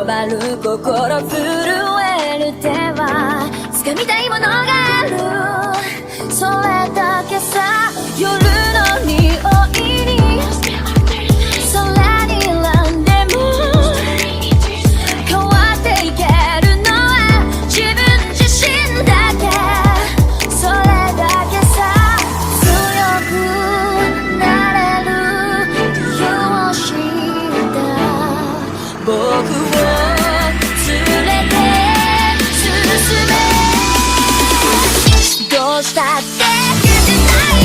回る心震える手は掴みたいものがある、それだけさ。夜の匂いに空に選んでも変わっていけるのは自分自身だけ、それだけさ。強くなれる理由を知った僕を連れて進め、どうしたって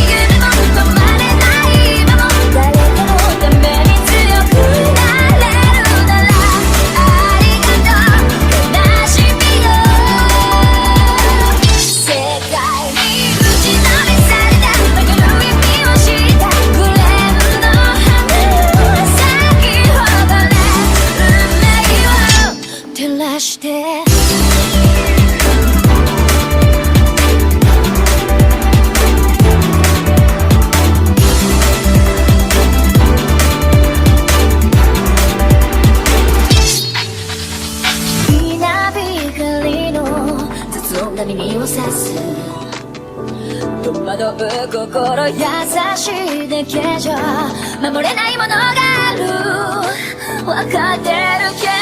夢も止まれない今も誰かのために強くなれるならありがとう悲しみよ。世界に打ちのめされた曲の意味を知ったグレープの花咲き誇れ運命を照らして。耳を刺す戸惑う心優しいだけじゃ守れないものがある、分かってるけど